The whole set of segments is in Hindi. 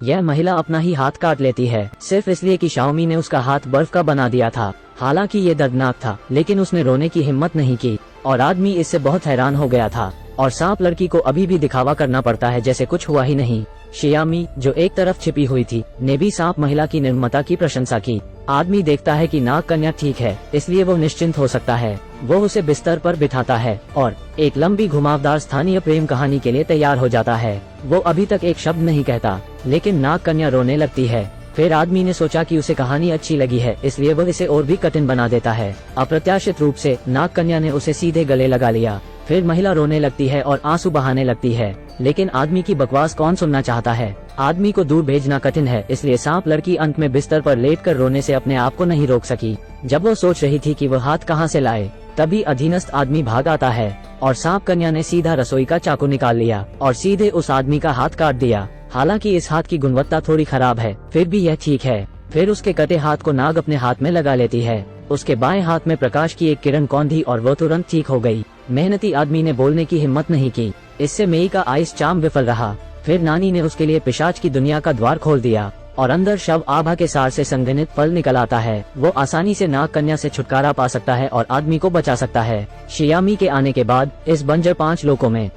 यह महिला अपना ही हाथ काट लेती है, सिर्फ इसलिए कि शाओमी ने उसका हाथ बर्फ का बना दिया था। हालांकि ये दर्दनाक था, लेकिन उसने रोने की हिम्मत नहीं की और आदमी इससे बहुत हैरान हो गया था। और सांप लड़की को अभी भी दिखावा करना पड़ता है जैसे कुछ हुआ ही नहीं। शियामी, जो एक तरफ छिपी हुई थी, ने भी सांप महिला की निर्ममता की प्रशंसा की। आदमी देखता है कि नाग कन्या ठीक है, इसलिए वो निश्चिंत हो सकता है। वो उसे बिस्तर पर बिठाता है और एक लंबी घुमावदार स्थानीय प्रेम कहानी के लिए तैयार हो जाता है। वो अभी तक एक शब्द नहीं कहता, लेकिन नाग कन्या रोने लगती है। फिर आदमी ने सोचा कि उसे कहानी अच्छी लगी है, इसलिए वो इसे और भी कठिन बना देता है। अप्रत्याशित रूप से नाग कन्या ने उसे सीधे गले लगा लिया। फिर महिला रोने लगती है और आंसू बहाने लगती है, लेकिन आदमी की बकवास कौन सुनना चाहता है। आदमी को दूर भेजना कठिन है, इसलिए सांप लड़की अंत में बिस्तर पर लेटकर रोने से अपने आप को नहीं रोक सकी। जब वो सोच रही थी कि वह हाथ कहाँ से लाए, तभी अधीनस्थ आदमी भाग आता है और सांप कन्या ने सीधा रसोई का चाकू निकाल लिया और सीधे उस आदमी का हाथ काट दिया। हालांकि इस हाथ की गुणवत्ता थोड़ी खराब है, फिर भी यह ठीक है। फिर उसके कटे हाथ को नाग अपने हाथ में लगा लेती है। उसके बाएं हाथ में प्रकाश की एक किरण कौंधी और वो तुरंत ठीक हो गई। मेहनती आदमी ने बोलने की हिम्मत नहीं की। इससे मेई का आइस चार्म विफल रहा। फिर नानी ने उसके लिए पिशाच की दुनिया का द्वार खोल दिया और अंदर शव आभा के सार से संघनित फल निकल आता है। वो आसानी से नाग कन्या से छुटकारा पा सकता है और आदमी को बचा सकता है। शियामी के आने के बाद इस बंजर 5 लोकों में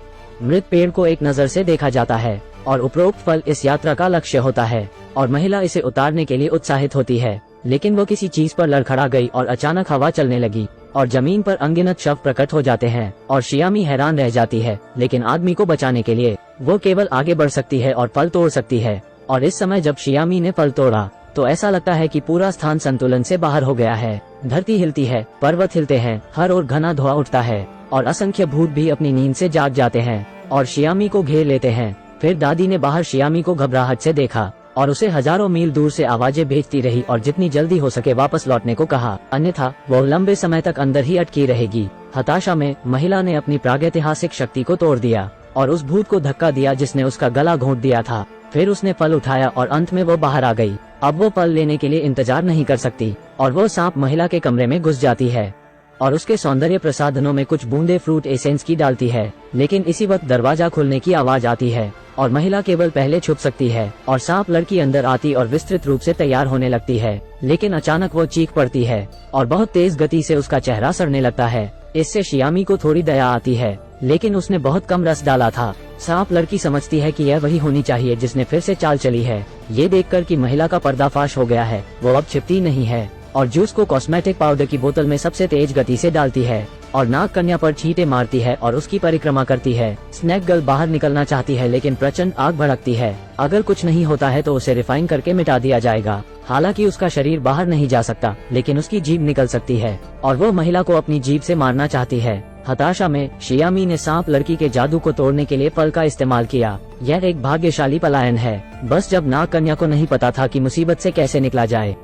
मृत पेड़ को एक नजर से देखा जाता है और उपरोक्त फल इस यात्रा का लक्ष्य होता है और महिला इसे उतारने के लिए उत्साहित होती है। लेकिन वो किसी चीज पर लड़खड़ा गई और अचानक हवा चलने लगी और जमीन पर अनगिनत शव प्रकट हो जाते हैं और शियामी हैरान रह जाती है। लेकिन आदमी को बचाने के लिए वो केवल आगे बढ़ सकती है और फल तोड़ सकती है। और इस समय जब शियामी ने फल तोड़ा तो ऐसा लगता है कि पूरा स्थान संतुलन से बाहर हो गया है। धरती हिलती है, पर्वत हिलते हैं, हर ओर घना धुआं उठता है और असंख्य भूत भी अपनी नींद से जाग जाते हैं और शियामी को घेर लेते हैं। फिर दादी ने बाहर शियामी को घबराहट से देखा और उसे हजारों मील दूर से आवाजें भेजती रही और जितनी जल्दी हो सके वापस लौटने को कहा, अन्यथा वो लंबे समय तक अंदर ही अटकी रहेगी। हताशा में महिला ने अपनी प्रागैतिहासिक शक्ति को तोड़ दिया और उस भूत को धक्का दिया जिसने उसका गला घोंट दिया था। फिर उसने फल उठाया और अंत में वो बाहर आ गई। अब वो फल लेने के लिए इंतजार नहीं कर सकती और वो सांप महिला के कमरे में घुस जाती है और उसके सौंदर्य प्रसाधनों में कुछ बूंदे फ्रूट एसेंस की डालती है। लेकिन इसी वक्त दरवाजा खुलने की आवाज आती है और महिला केवल पहले छुप सकती है और सांप लड़की अंदर आती और विस्तृत रूप से तैयार होने लगती है। लेकिन अचानक वो चीख पड़ती है और बहुत तेज गति से उसका चेहरा सड़ने लगता है। इससे शियामी को थोड़ी दया आती है, लेकिन उसने बहुत कम रस डाला था। सांप लड़की समझती है कि यह वही होनी चाहिए जिसने फिर से चाल चली है। ये देखकर कि महिला का पर्दाफाश हो गया है, वो अब छिपती नहीं है और जूस को कॉस्मेटिक पाउडर की बोतल में सबसे तेज गति से डालती है और नाग कन्या पर छींटे मारती है और उसकी परिक्रमा करती है। स्नैक गर्ल बाहर निकलना चाहती है, लेकिन प्रचंड आग भड़कती है। अगर कुछ नहीं होता है तो उसे रिफाइन करके मिटा दिया जाएगा। हालांकि उसका शरीर बाहर नहीं जा सकता, लेकिन उसकी जीभ निकल सकती है और वो महिला को अपनी जीभ से मारना चाहती है। हताशा में शियामी ने सांप लड़की के जादू को तोड़ने के लिए फल का इस्तेमाल किया। यह एक भाग्यशाली पलायन है, बस जब नाग कन्या को नहीं पता था कि मुसीबत से कैसे निकला जाए।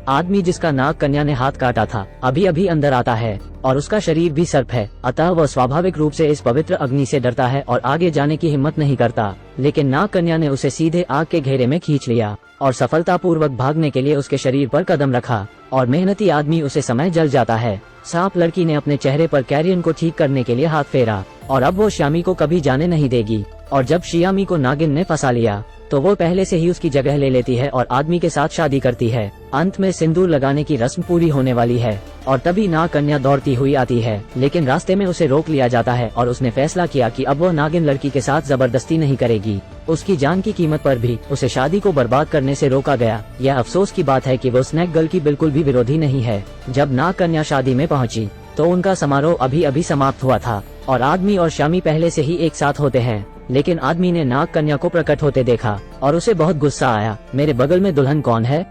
आदमी जिसका नाग कन्या ने हाथ काटा था अभी अभी अंदर आता है और उसका शरीर भी सर्प है, अतः वह स्वाभाविक रूप से इस पवित्र अग्नि से डरता है और आगे जाने की हिम्मत नहीं करता। लेकिन नाग कन्या ने उसे सीधे आग के घेरे में खींच लिया और सफलतापूर्वक भागने के लिए उसके शरीर पर कदम रखा और मेहनती आदमी उसे समय जल जाता है। सांप लड़की ने अपने चेहरे पर कैरियन को ठीक करने के लिए हाथ फेरा और अब वो शियामी को कभी जाने नहीं देगी। और जब शियामी को नागिन ने फंसा लिया तो वो पहले से ही उसकी जगह ले लेती है और आदमी के साथ शादी करती है। अंत में सिंदूर लगाने की रस्म पूरी होने वाली है और तभी नाग कन्या दौड़ती हुई आती है, लेकिन रास्ते में उसे रोक लिया जाता है और उसने फैसला किया कि अब वो नागिन लड़की के साथ जबरदस्ती नहीं करेगी। उसकी जान की कीमत पर भी उसे शादी को बर्बाद करने से रोका गया। यह अफसोस की बात है कि वो स्नैक गर्ल की बिल्कुल भी विरोधी नहीं है। जब नाग कन्या शादी में पहुंची तो उनका समारोह अभी अभी समाप्त हुआ था और आदमी और शामी पहले से ही एक साथ होते हैं। लेकिन आदमी ने नाग कन्या को प्रकट होते देखा और उसे बहुत गुस्सा आया। मेरे बगल में दुल्हन कौन है?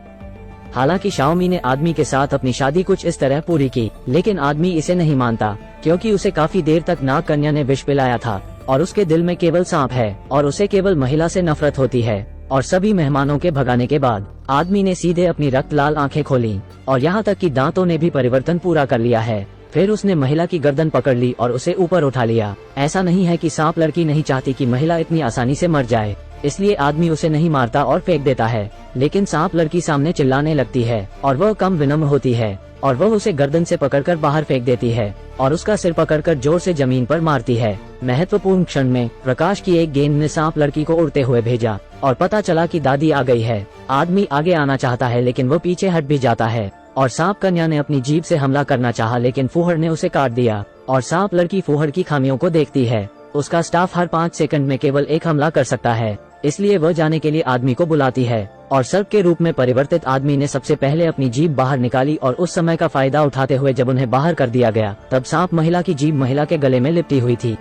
हालांकि शाओमी ने आदमी के साथ अपनी शादी कुछ इस तरह पूरी की, लेकिन आदमी इसे नहीं मानता क्योंकि उसे काफी देर तक नाग कन्या ने विष पिलाया था और उसके दिल में केवल सांप है और उसे केवल महिला से नफरत होती है। और सभी मेहमानों के भगाने के बाद आदमी ने सीधे अपनी रक्त लाल आंखें खोली और यहाँ तक कि दांतों ने भी परिवर्तन पूरा कर लिया है। फिर उसने महिला की गर्दन पकड़ ली और उसे ऊपर उठा लिया। ऐसा नहीं है कि सांप लड़की नहीं चाहती कि महिला इतनी आसानी से मर जाए, इसलिए आदमी उसे नहीं मारता और फेंक देता है। लेकिन सांप लड़की सामने चिल्लाने लगती है और वह कम विनम्र होती है और वह उसे गर्दन से पकड़कर बाहर फेंक देती है और उसका सिर पकड़कर जोर से जमीन पर मारती है। महत्वपूर्ण क्षण में प्रकाश की एक गेंद ने सांप लड़की को उड़ते हुए भेजा और पता चला कि दादी आ गई है। आदमी आगे आना चाहता है लेकिन वो पीछे हट भी जाता है और सांप कन्या ने अपनी जीभ से हमला करना चाहा लेकिन फूहड़ ने उसे काट दिया और सांप लड़की फूहड़ की खामियों को देखती है। उसका स्टाफ हर 5 सेकंड में केवल एक हमला कर सकता है, इसलिए वह जाने के लिए आदमी को बुलाती है और सर्प के रूप में परिवर्तित आदमी ने सबसे पहले अपनी जीभ बाहर निकाली और उस समय का फायदा उठाते हुए जब उन्हें बाहर कर दिया गया तब सांप महिला की जीभ महिला के गले में लिपटी हुई थी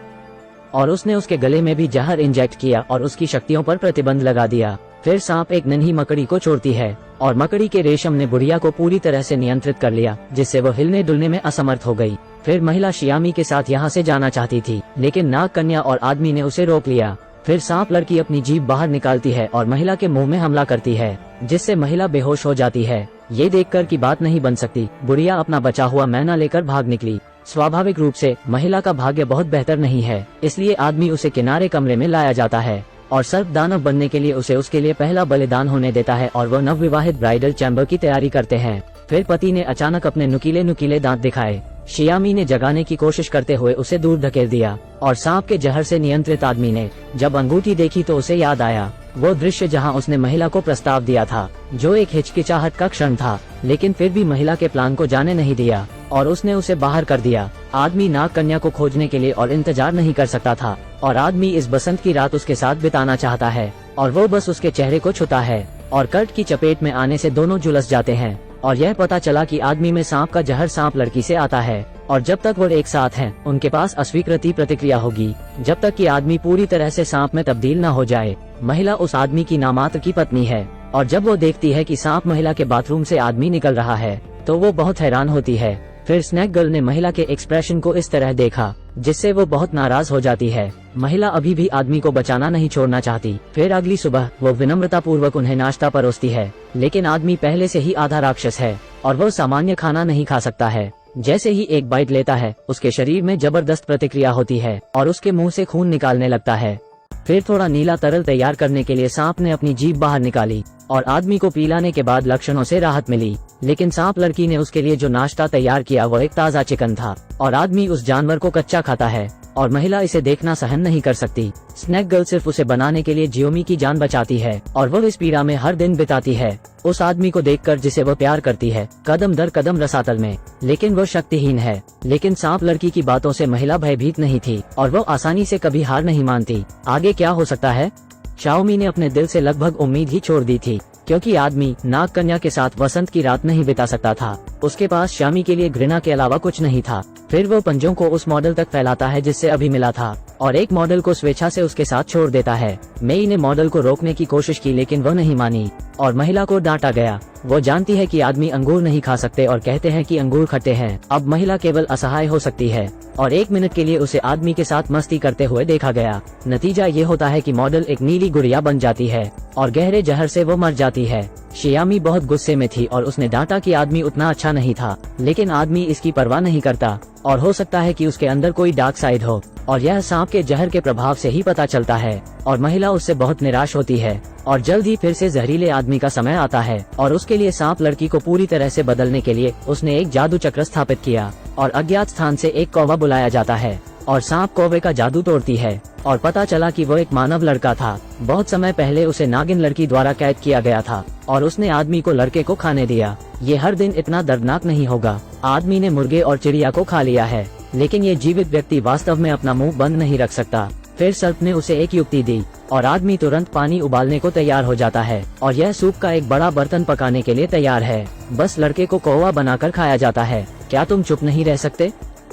और उसने उसके गले में भी जहर इंजेक्ट किया और उसकी शक्तियों पर प्रतिबंध लगा दिया। फिर सांप एक नन्ही मकड़ी को छोड़ती है और मकड़ी के रेशम ने बुढ़िया को पूरी तरह से नियंत्रित कर लिया जिससे वो हिलने डुलने में असमर्थ हो गई। फिर महिला शियामी के साथ यहाँ से जाना चाहती थी लेकिन नाग कन्या और आदमी ने उसे रोक लिया। फिर सांप लड़की अपनी जीभ बाहर निकालती है और महिला के मुंह में हमला करती है जिससे महिला बेहोश हो जाती है। ये देखकर कि बात नहीं बन सकती, बुढ़िया अपना बचा हुआ मैना लेकर भाग निकली। स्वाभाविक रूप से महिला का भाग्य बहुत बेहतर नहीं है, इसलिए आदमी उसे किनारे कमरे में लाया जाता है और सर्प दानव बनने के लिए उसे उसके लिए पहला बलिदान होने देता है और वह नवविवाहित ब्राइडल चैम्बर की तैयारी करते हैं। फिर पति ने अचानक अपने नुकीले नुकीले दांत दिखाए। शियामी ने जगाने की कोशिश करते हुए उसे दूर धकेल दिया और सांप के जहर से नियंत्रित आदमी ने जब अंगूठी देखी तो उसे याद आया वो दृश्य जहां उसने महिला को प्रस्ताव दिया था, जो एक हिचकिचाहट का क्षण था, लेकिन फिर भी महिला के प्लान को जाने नहीं दिया और उसने उसे बाहर कर दिया। आदमी नाग कन्या को खोजने के लिए और इंतजार नहीं कर सकता था और आदमी इस बसंत की रात उसके साथ बिताना चाहता है और वो बस उसके चेहरे को छूता है और कर्ट की चपेट में आने से दोनों झुलस जाते हैं और यह पता चला कि आदमी में सांप का जहर सांप लड़की से आता है और जब तक वो एक साथ हैं, उनके पास अस्वीकृति प्रतिक्रिया होगी जब तक कि आदमी पूरी तरह से सांप में तब्दील न हो जाए। महिला उस आदमी की नामात्र की पत्नी है और जब वो देखती है कि सांप महिला के बाथरूम से आदमी निकल रहा है तो वो बहुत हैरान होती है। फिर स्नैक गर्ल ने महिला के एक्सप्रेशन को इस तरह देखा जिससे वो बहुत नाराज हो जाती है। महिला अभी भी आदमी को बचाना नहीं छोड़ना चाहती। फिर अगली सुबह वो विनम्रता पूर्वक उन्हें नाश्ता परोसती है, लेकिन आदमी पहले से ही आधा राक्षस है और वो सामान्य खाना नहीं खा सकता है। जैसे ही एक बाइट लेता है उसके शरीर में जबरदस्त प्रतिक्रिया होती है और उसके मुंह से खून निकालने लगता है। फिर थोड़ा नीला तरल तैयार करने के लिए सांप ने अपनी जीभ बाहर निकाली और आदमी को पिलाने के बाद लक्षणों से राहत मिली, लेकिन सांप लड़की ने उसके लिए जो नाश्ता तैयार किया वह एक ताज़ा चिकन था और आदमी उस जानवर को कच्चा खाता है और महिला इसे देखना सहन नहीं कर सकती। स्नैक गर्ल सिर्फ उसे बनाने के लिए जियोमी की जान बचाती है और वह इस पीड़ा में हर दिन बिताती है उस आदमी को देखकर जिसे वह प्यार करती है, कदम दर कदम रसातल में। लेकिन वह शक्तिहीन है। लेकिन सांप लड़की की बातों से महिला भयभीत नहीं थी और वह आसानी से कभी हार नहीं मानती। आगे क्या हो सकता है? शाओमी ने अपने दिल से लगभग उम्मीद ही छोड़ दी थी, क्योंकि आदमी नाग कन्या के साथ वसंत की रात नहीं बिता सकता था। उसके पास शामी के लिए घृणा के अलावा कुछ नहीं था। फिर वो पंजों को उस मॉडल तक फैलाता है जिससे अभी मिला था और एक मॉडल को स्वेच्छा से उसके साथ छोड़ देता है। मेई ने मॉडल को रोकने की कोशिश की लेकिन वह नहीं मानी और महिला को डांटा गया। वो जानती है कि आदमी अंगूर नहीं खा सकते और कहते हैं कि अंगूर खट्टे हैं। अब महिला केवल असहाय हो सकती है और 1 मिनट के लिए उसे आदमी के साथ मस्ती करते हुए देखा गया। नतीजा ये होता है कि मॉडल एक नीली गुड़िया बन जाती है और गहरे जहर से वो मर जाती है। शियामी बहुत गुस्से में थी और उसने डांटा कि आदमी उतना अच्छा नहीं था, लेकिन आदमी इसकी परवाह नहीं करता और हो सकता है कि उसके अंदर कोई डार्क साइड हो और यह सांप के जहर के प्रभाव से ही पता चलता है और महिला उससे बहुत निराश होती है और जल्द ही फिर से जहरीले आदमी का समय आता है और उसके लिए सांप लड़की को पूरी तरह से बदलने के लिए उसने एक जादू चक्र स्थापित किया और अज्ञात स्थान से एक कौवा बुलाया जाता है और सांप कौवे का जादू तोड़ती है और पता चला कि वो एक मानव लड़का था। बहुत समय पहले उसे नागिन लड़की द्वारा कैद किया गया था और उसने आदमी को लड़के को खाने दिया। ये हर दिन इतना दर्दनाक नहीं होगा। आदमी ने मुर्गे और चिड़िया को खा लिया है, लेकिन ये जीवित व्यक्ति वास्तव में अपना मुंह बंद नहीं रख सकता। फिर सर्प ने उसे एक युक्ति दी और आदमी तुरंत पानी उबालने को तैयार हो जाता है और यह सूप का एक बड़ा बर्तन पकाने के लिए तैयार है। बस लड़के को कौवा बनाकर खाया जाता है। क्या तुम चुप नहीं रह सकते?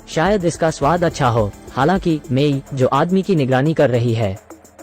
शायद इसका स्वाद अच्छा हो। हालांकि मेई, जो आदमी की निगरानी कर रही है,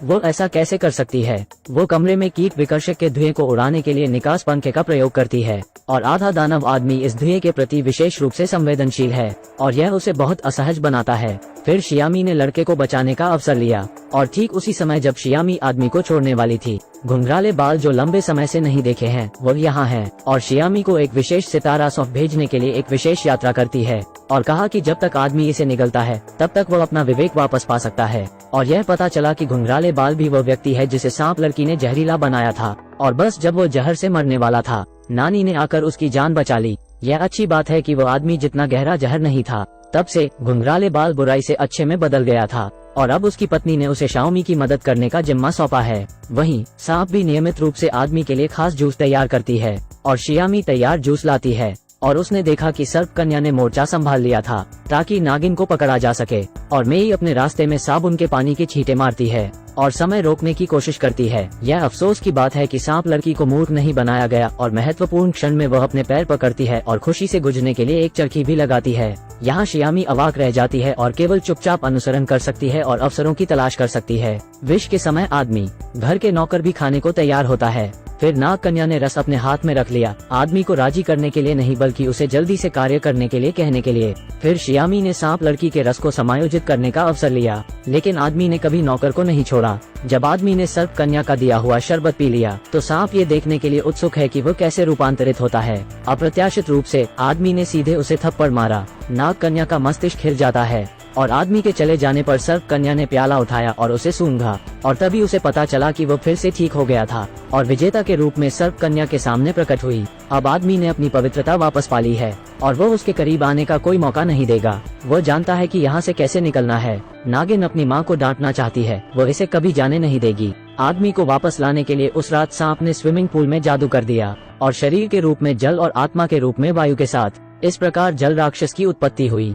वो ऐसा कैसे कर सकती है? वो कमरे में कीट विकर्षक के धुएं को उड़ाने के लिए निकास पंखे का प्रयोग करती है और आधा दानव आदमी इस धुएं के प्रति विशेष रूप से संवेदनशील है और यह उसे बहुत असहज बनाता है। फिर शियामी ने लड़के को बचाने का अवसर लिया और ठीक उसी समय जब शियामी आदमी को छोड़ने वाली थी, घुंघराले बाल जो लंबे समय से नहीं देखे हैं वो यहाँ हैं और शियामी को एक विशेष सितारा सौंप भेजने के लिए एक विशेष यात्रा करती है और कहा कि जब तक आदमी इसे निगलता है तब तक वो अपना विवेक वापस पा सकता है। और यह पता चला कि घुंघराले बाल भी वो व्यक्ति है जिसे सांप लड़की ने जहरीला बनाया था, और बस जब वो जहर से मरने वाला था नानी ने आकर उसकी जान बचा ली। यह अच्छी बात है कि वो आदमी जितना गहरा जहर नहीं था। तब से घुंघराले बाल बुराई से अच्छे में बदल गया था और अब उसकी पत्नी ने उसे शाओमी की मदद करने का जिम्मा सौंपा है। वहीं सांप भी नियमित रूप से आदमी के लिए खास जूस तैयार करती है और शियामी तैयार जूस लाती है। और उसने देखा कि सर्प कन्या ने मोर्चा संभाल लिया था ताकि नागिन को पकड़ा जा सके, और मेई अपने रास्ते में साबुन के पानी के छींटे मारती है और समय रोकने की कोशिश करती है। यह अफसोस की बात है कि सांप लड़की को मूर्ख नहीं बनाया गया और महत्वपूर्ण क्षण में वह अपने पैर पकड़ती है और खुशी से गुजरने के लिए एक चरखी भी लगाती है। यहाँ शियामी अवाक रह जाती है और केवल चुपचाप अनुसरण कर सकती है और अवसरों की तलाश कर सकती है। विष के समय आदमी घर के नौकर भी खाने को तैयार होता है। फिर नाग कन्या ने रस अपने हाथ में रख लिया, आदमी को राजी करने के लिए नहीं बल्कि उसे जल्दी से कार्य करने के लिए कहने के लिए। फिर शियामी ने सांप लड़की के रस को समायोजित करने का अवसर लिया, लेकिन आदमी ने कभी नौकर को नहीं छोड़ा। जब आदमी ने सर्प कन्या का दिया हुआ शरबत पी लिया तो सांप ये देखने के लिए उत्सुक है कि वो कैसे रूपांतरित होता है। अप्रत्याशित रूप से आदमी ने सीधे उसे थप्पड़ मारा। नाग कन्या का मस्तिष्क हिल जाता है और आदमी के चले जाने पर सर्प कन्या ने प्याला उठाया और उसे सूंघा, और तभी उसे पता चला कि वो फिर से ठीक हो गया था और विजेता के रूप में सर्प कन्या के सामने प्रकट हुई। अब आदमी ने अपनी पवित्रता वापस पा ली है और वो उसके करीब आने का कोई मौका नहीं देगा। वो जानता है कि यहाँ से कैसे निकलना है। नागिन अपनी माँ को डांटना चाहती है, वो इसे कभी जाने नहीं देगी। आदमी को वापस लाने के लिए उस रात सांप ने स्विमिंग पूल में जादू कर दिया और शरीर के रूप में जल और आत्मा के रूप में वायु के साथ। इस प्रकार जल राक्षस की उत्पत्ति हुई।